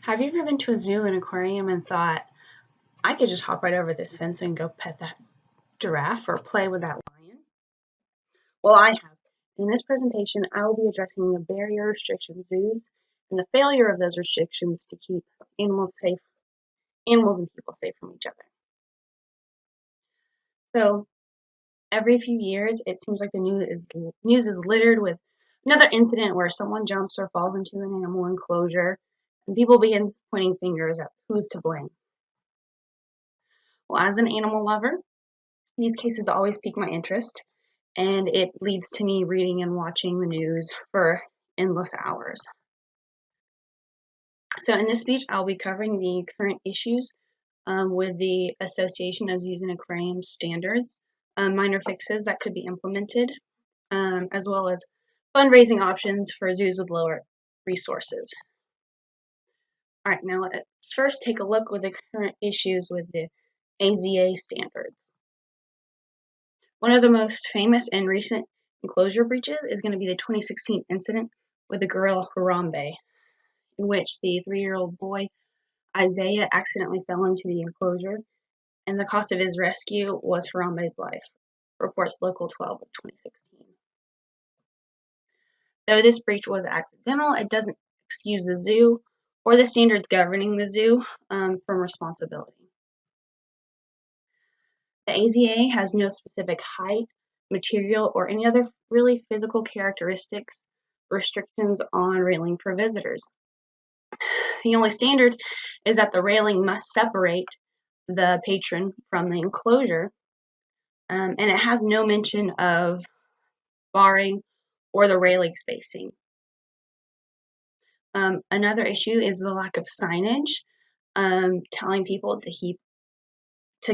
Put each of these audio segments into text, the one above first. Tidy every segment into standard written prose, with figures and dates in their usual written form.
Have you ever been to a zoo and aquarium and thought, I could just hop right over this fence and go pet that giraffe or play with that lion? Well, I have. In this presentation, I will be addressing the barrier restriction zoos and the failure of those restrictions to keep animals and people safe from each other. So, every few years, it seems like the news is littered with another incident where someone jumps or falls into an animal enclosure, and people begin pointing fingers at who's to blame. Well, as an animal lover, these cases always pique my interest, and it leads to me reading and watching the news for endless hours. So in this speech, I'll be covering the current issues with the Association of Zoos and Aquarium Standards, minor fixes that could be implemented, as well as fundraising options for zoos with lower resources. All right, now let's first take a look with the current issues with the AZA standards. One of the most famous and recent enclosure breaches is going to be the 2016 incident with the gorilla Harambe, in which the 3-year-old boy Isaiah accidentally fell into the enclosure, and the cost of his rescue was Harambe's life, reports Local 12 of 2016. Though this breach was accidental, it doesn't excuse the zoo or the standards governing the zoo from responsibility. The AZA has no specific height, material, or any other really physical characteristics restrictions on railing for visitors. The only standard is that the railing must separate the patron from the enclosure, and it has no mention of barring or the railing spacing. Another issue is the lack of signage telling people to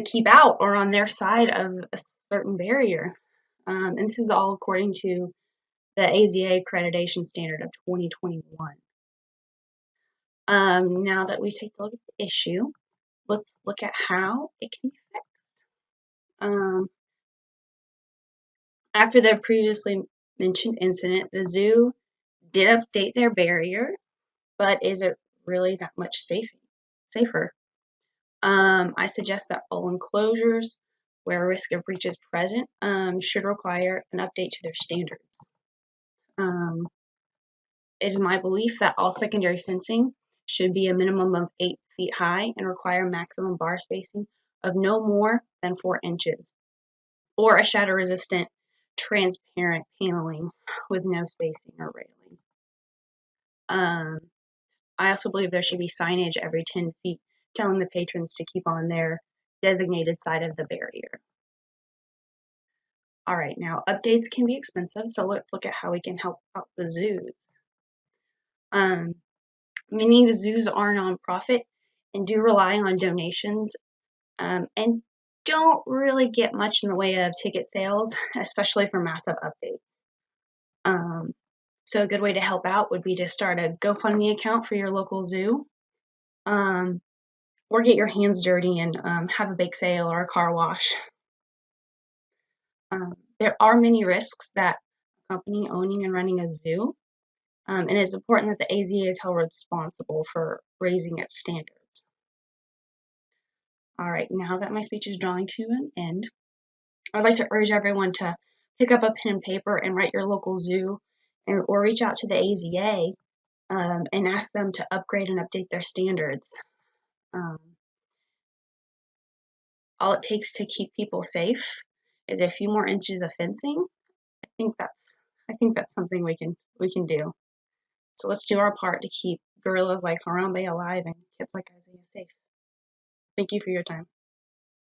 keep out or on their side of a certain barrier. And this is all according to the AZA accreditation standard of 2021. Now that we've taken a look at the issue, let's look at how it can be fixed. After the previously mentioned incident, the zoo did update their barrier, but is it really that much safer? I suggest that all enclosures where a risk of breach is present should require an update to their standards. It is my belief that all secondary fencing should be a minimum of 8 feet high and require maximum bar spacing of no more than 4 inches, or a shatter-resistant transparent paneling with no spacing or railing. I also believe there should be signage every 10 feet telling the patrons to keep on their designated side of the barrier. All right, now updates can be expensive, so let's look at how we can help out the zoos. Many zoos are nonprofit and do rely on donations and don't really get much in the way of ticket sales, especially for massive updates. So a good way to help out would be to start a GoFundMe account for your local zoo, or get your hands dirty and have a bake sale or a car wash. There are many risks that accompany owning and running a zoo, and it's important that the AZA is held responsible for raising its standards. All right, now that my speech is drawing to an end, I'd like to urge everyone to pick up a pen and paper and write your local zoo or reach out to the AZA and ask them to upgrade and update their standards. All it takes to keep people safe is a few more inches of fencing. I think that's something we can do. So let's do our part to keep gorillas like Harambe alive and kids like Isaiah safe. Thank you for your time.